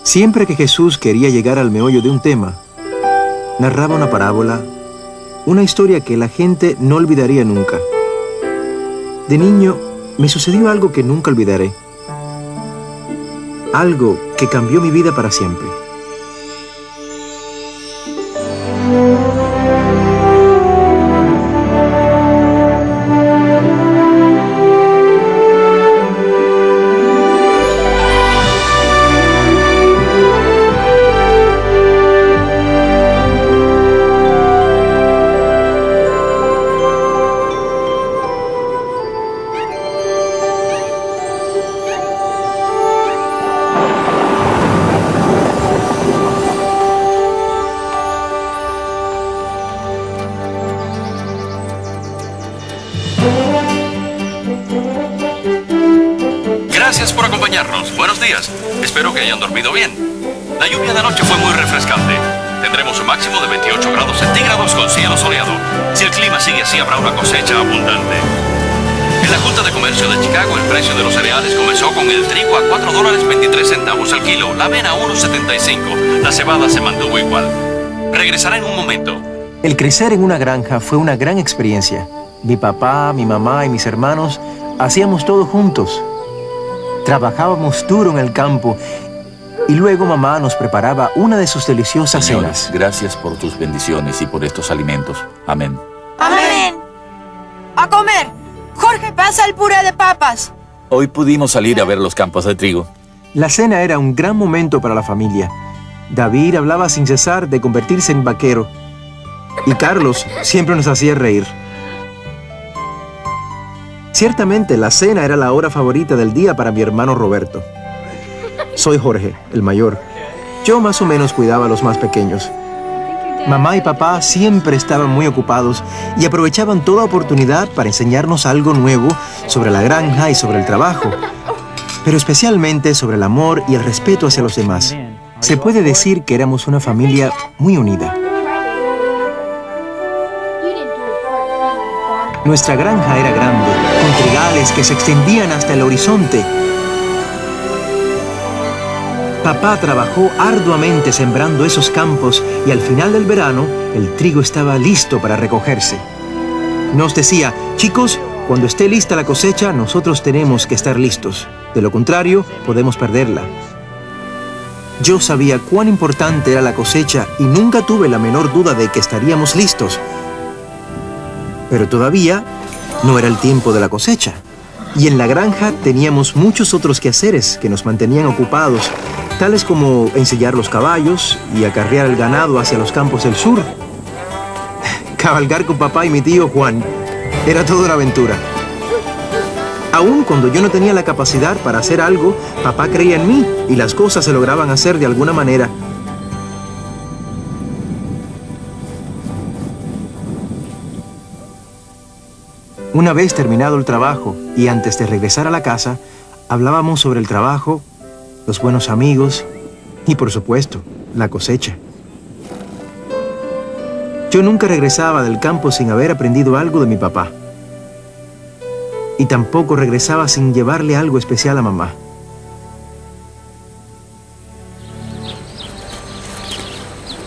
Siempre que Jesús quería llegar al meollo de un tema, narraba una parábola, una historia que la gente no olvidaría nunca. De niño, me sucedió algo que nunca olvidaré. Algo que cambió mi vida para siempre. Gracias por acompañarnos. Buenos días. Espero que hayan dormido bien. La lluvia de anoche fue muy refrescante. Tendremos un máximo de 28 grados centígrados con cielo soleado. Si el clima sigue así, habrá una cosecha abundante. En la Junta de Comercio de Chicago, el precio de los cereales comenzó con el trigo a $4.23 al kilo, la avena a $1.75. La cebada se mantuvo igual. Regresará en un momento. El crecer en una granja fue una gran experiencia. Mi papá, mi mamá y mis hermanos hacíamos todo juntos. Trabajábamos duro en el campo y luego mamá nos preparaba una de sus deliciosas Señor, cenas. gracias por tus bendiciones y por estos alimentos. Amén. ¡Amén! ¡A comer! Jorge, pasa el puré de papas. Hoy pudimos salir a ver los campos de trigo. La cena era un gran momento para la familia. David hablaba sin cesar de convertirse en vaquero y Carlos siempre nos hacía reír. Ciertamente, la cena era la hora favorita del día para mi hermano Roberto. Soy Jorge, el mayor. Yo más o menos cuidaba a los más pequeños. Mamá y papá siempre estaban muy ocupados y aprovechaban toda oportunidad para enseñarnos algo nuevo sobre la granja y sobre el trabajo, pero especialmente sobre el amor y el respeto hacia los demás. Se puede decir que éramos una familia muy unida. Nuestra granja era grande, con trigales que se extendían hasta el horizonte. Papá trabajó arduamente sembrando esos campos y al final del verano, el trigo estaba listo para recogerse. Nos decía, chicos, cuando esté lista la cosecha, nosotros tenemos que estar listos. De lo contrario, podemos perderla. Yo sabía cuán importante era la cosecha y nunca tuve la menor duda de que estaríamos listos. Pero todavía no era el tiempo de la cosecha. Y en la granja teníamos muchos otros quehaceres que nos mantenían ocupados, tales como ensillar los caballos y acarrear el ganado hacia los campos del sur. Cabalgar con papá y mi tío Juan era toda una aventura. Aún cuando yo no tenía la capacidad para hacer algo, papá creía en mí y las cosas se lograban hacer de alguna manera. Una vez terminado el trabajo y antes de regresar a la casa, hablábamos sobre el trabajo, los buenos amigos y, por supuesto, la cosecha. Yo nunca regresaba del campo sin haber aprendido algo de mi papá. Y tampoco regresaba sin llevarle algo especial a mamá.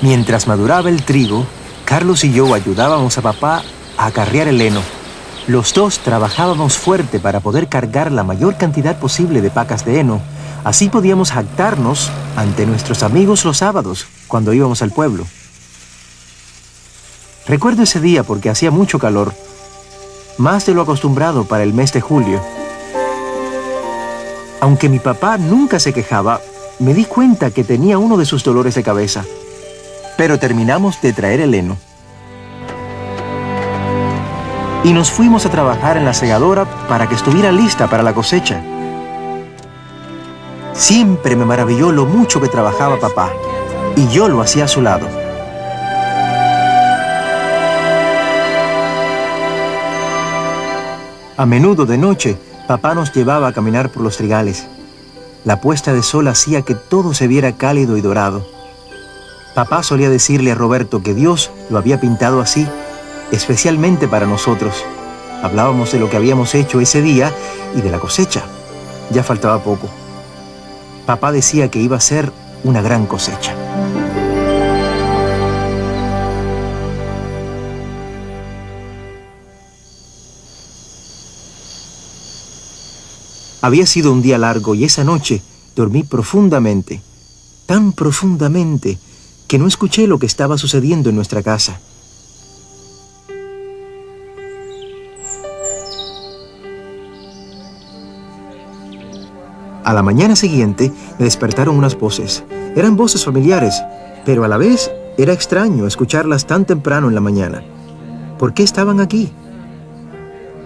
Mientras maduraba el trigo, Carlos y yo ayudábamos a papá a acarrear el heno. Los dos trabajábamos fuerte para poder cargar la mayor cantidad posible de pacas de heno. Así podíamos jactarnos ante nuestros amigos los sábados, cuando íbamos al pueblo. Recuerdo ese día porque hacía mucho calor, más de lo acostumbrado para el mes de julio. Aunque mi papá nunca se quejaba, me di cuenta que tenía uno de sus dolores de cabeza. Pero terminamos de traer el heno. Y nos fuimos a trabajar en la segadora para que estuviera lista para la cosecha. Siempre me maravilló lo mucho que trabajaba papá, y yo lo hacía a su lado. A menudo de noche, papá nos llevaba a caminar por los trigales. La puesta de sol hacía que todo se viera cálido y dorado. Papá solía decirle a Roberto que Dios lo había pintado así, especialmente para nosotros. Hablábamos de lo que habíamos hecho ese día y de la cosecha. Ya faltaba poco. Papá decía que iba a ser una gran cosecha. Había sido un día largo y esa noche dormí profundamente, tan profundamente que no escuché lo que estaba sucediendo en nuestra casa. A la mañana siguiente me despertaron unas voces. Eran voces familiares, pero a la vez era extraño escucharlas tan temprano en la mañana. ¿Por qué estaban aquí?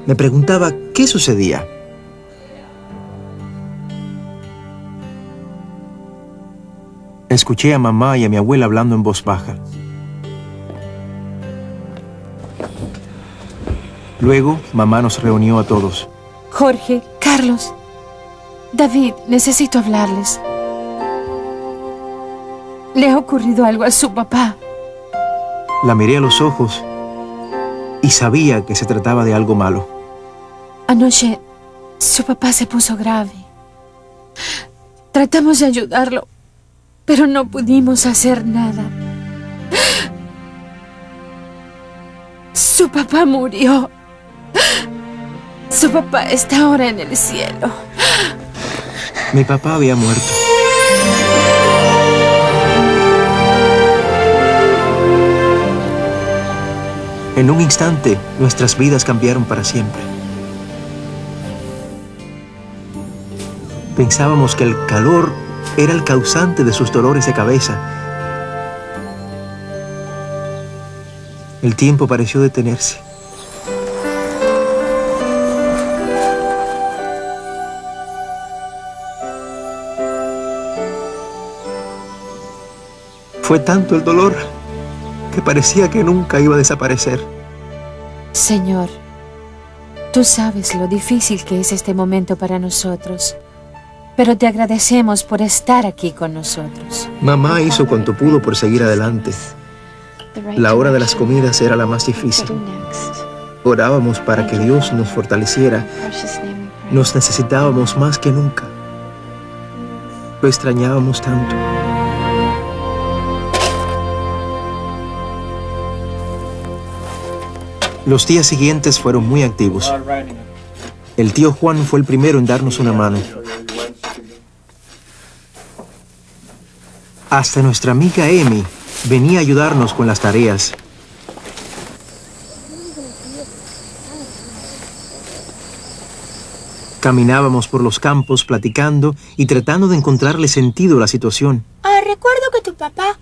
Me preguntaba qué sucedía. Escuché a mamá y a mi abuela hablando en voz baja. Luego, mamá nos reunió a todos. Jorge, Carlos, David, necesito hablarles. Le ha ocurrido algo a su papá. La miré a los ojos y sabía que se trataba de algo malo. Anoche, su papá se puso grave. Tratamos de ayudarlo, pero no pudimos hacer nada. Su papá murió. Su papá está ahora en el cielo. Mi papá había muerto. En un instante, nuestras vidas cambiaron para siempre. Pensábamos que el calor era el causante de sus dolores de cabeza. El tiempo pareció detenerse. Fue tanto el dolor que parecía que nunca iba a desaparecer. Señor, tú sabes lo difícil que es este momento para nosotros, pero te agradecemos por estar aquí con nosotros. Mamá hizo cuanto pudo por seguir adelante. La hora de las comidas era la más difícil. Orábamos para que Dios nos fortaleciera. Nos necesitábamos más que nunca. Lo extrañábamos tanto. Los días siguientes fueron muy activos. El tío Juan fue el primero en darnos una mano. Hasta nuestra amiga Emi venía a ayudarnos con las tareas. Caminábamos por los campos platicando y tratando de encontrarle sentido a la situación. Recuerdo que tu papá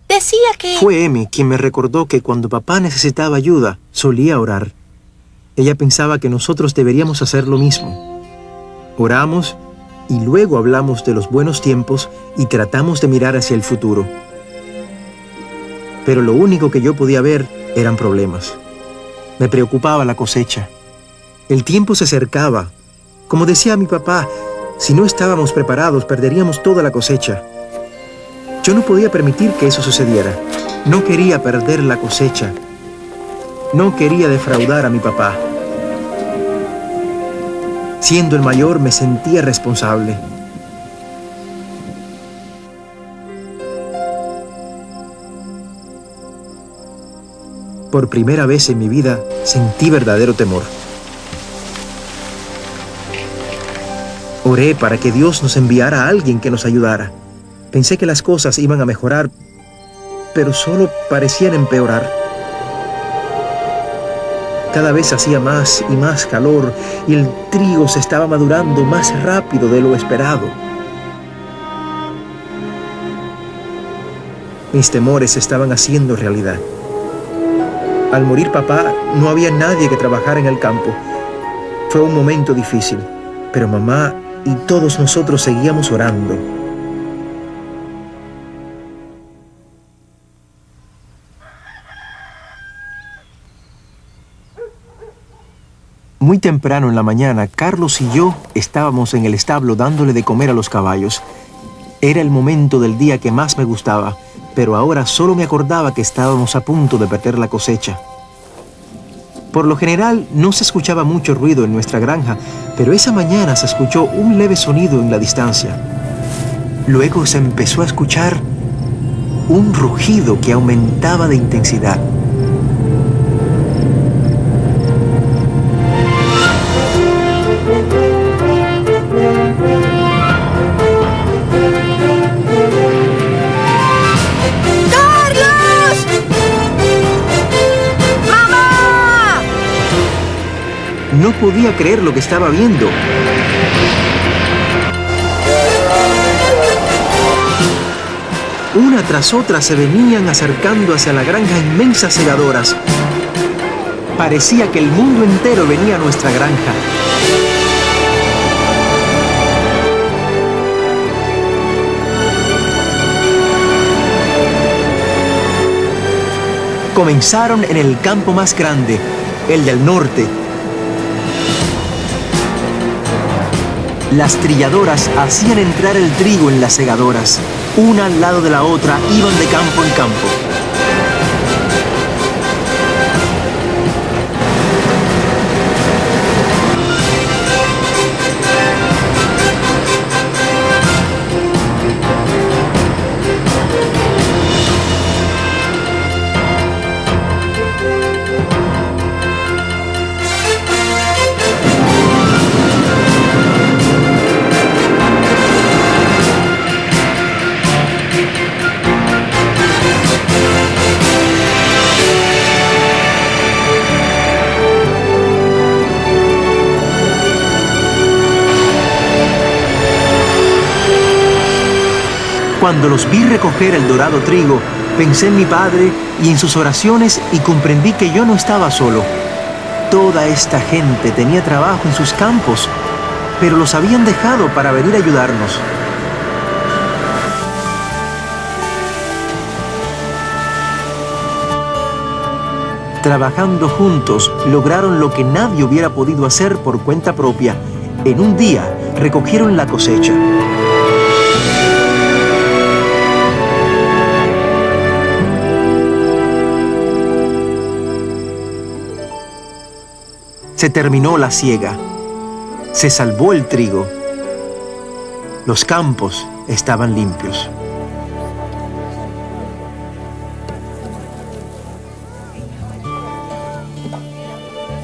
decía que... Fue Emi quien me recordó que cuando papá necesitaba ayuda, solía orar. Ella pensaba que nosotros deberíamos hacer lo mismo. Oramos y luego hablamos de los buenos tiempos y tratamos de mirar hacia el futuro. Pero lo único que yo podía ver eran problemas. Me preocupaba la cosecha. El tiempo se acercaba. Como decía mi papá, si no estábamos preparados, perderíamos toda la cosecha. Yo no podía permitir que eso sucediera. No quería perder la cosecha. No quería defraudar a mi papá. Siendo el mayor, me sentía responsable. Por primera vez en mi vida, sentí verdadero temor. Oré para que Dios nos enviara a alguien que nos ayudara. Pensé que las cosas iban a mejorar, pero solo parecían empeorar. Cada vez hacía más y más calor y el trigo se estaba madurando más rápido de lo esperado. Mis temores se estaban haciendo realidad. Al morir papá, no había nadie que trabajara en el campo. Fue un momento difícil, pero mamá y todos nosotros seguíamos orando. Muy temprano en la mañana, Carlos y yo estábamos en el establo dándole de comer a los caballos. Era el momento del día que más me gustaba, pero ahora solo me acordaba que estábamos a punto de perder la cosecha. Por lo general, no se escuchaba mucho ruido en nuestra granja, pero esa mañana se escuchó un leve sonido en la distancia. Luego se empezó a escuchar un rugido que aumentaba de intensidad. No podía creer lo que estaba viendo. Una tras otra se venían acercando hacia la granja inmensas segadoras. Parecía que el mundo entero venía a nuestra granja. Comenzaron en el campo más grande, el del norte. Las trilladoras hacían entrar el trigo en las segadoras. Una al lado de la otra iban de campo en campo. Cuando los vi recoger el dorado trigo, pensé en mi padre y en sus oraciones y comprendí que yo no estaba solo. Toda esta gente tenía trabajo en sus campos, pero los habían dejado para venir a ayudarnos. Trabajando juntos, lograron lo que nadie hubiera podido hacer por cuenta propia. En un día, recogieron la cosecha. Se terminó la siega. Se salvó el trigo. Los campos estaban limpios.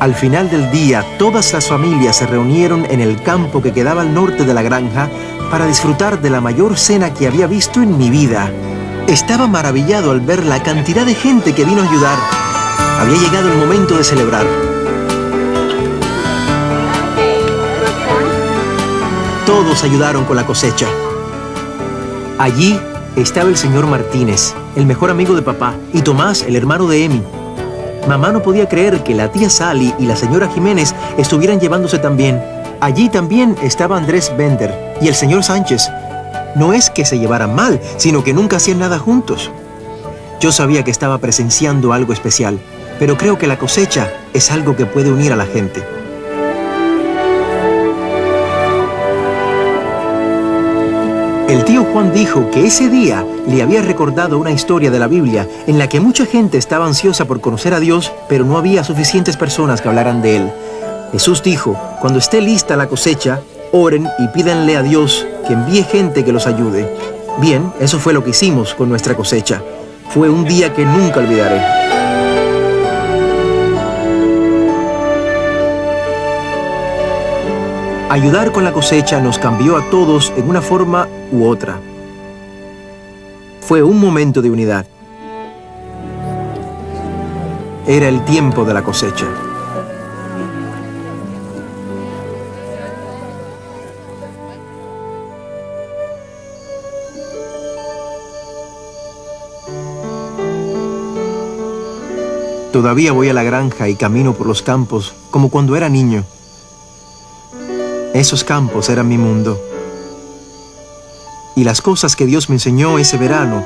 Al final del día, todas las familias se reunieron en el campo que quedaba al norte de la granja para disfrutar de la mayor cena que había visto en mi vida. Estaba maravillado al ver la cantidad de gente que vino a ayudar. Había llegado el momento de celebrar. Todos ayudaron con la cosecha. Allí estaba el señor Martínez, el mejor amigo de papá, y Tomás, el hermano de Emi. Mamá no podía creer que la tía Sally y la señora Jiménez estuvieran llevándose tan bien. Allí también estaba Andrés Bender y el señor Sánchez. No es que se llevaran mal, sino que nunca hacían nada juntos. Yo sabía que estaba presenciando algo especial, pero creo que la cosecha es algo que puede unir a la gente. El tío Juan dijo que ese día le había recordado una historia de la Biblia en la que mucha gente estaba ansiosa por conocer a Dios, pero no había suficientes personas que hablaran de Él. Jesús dijo, cuando esté lista la cosecha, oren y pídanle a Dios que envíe gente que los ayude. Bien, eso fue lo que hicimos con nuestra cosecha. Fue un día que nunca olvidaré. Ayudar con la cosecha nos cambió a todos en una forma u otra. Fue un momento de unidad. Era el tiempo de la cosecha. Todavía voy a la granja y camino por los campos como cuando era niño. Esos campos eran mi mundo. Y las cosas que Dios me enseñó ese verano,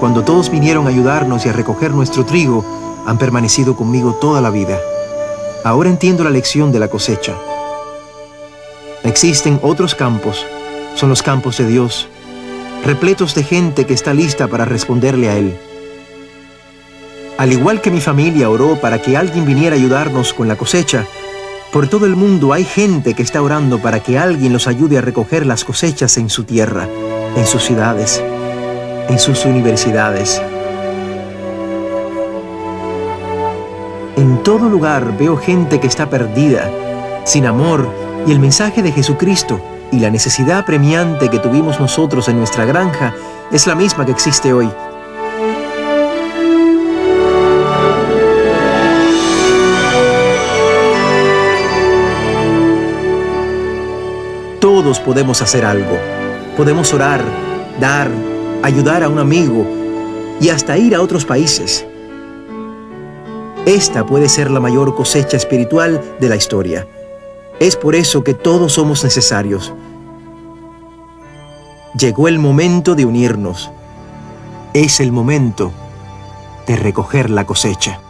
cuando todos vinieron a ayudarnos y a recoger nuestro trigo, han permanecido conmigo toda la vida. Ahora entiendo la lección de la cosecha. Existen otros campos, son los campos de Dios, repletos de gente que está lista para responderle a Él. Al igual que mi familia oró para que alguien viniera a ayudarnos con la cosecha, por todo el mundo hay gente que está orando para que alguien los ayude a recoger las cosechas en su tierra. en sus ciudades, en sus universidades. En todo lugar veo gente que está perdida, sin amor, y el mensaje de Jesucristo y la necesidad apremiante que tuvimos nosotros en nuestra granja es la misma que existe hoy. Todos podemos hacer algo. Podemos orar, dar, ayudar a un amigo y hasta ir a otros países. Esta puede ser la mayor cosecha espiritual de la historia. Es por eso que todos somos necesarios. Llegó el momento de unirnos. Es el momento de recoger la cosecha.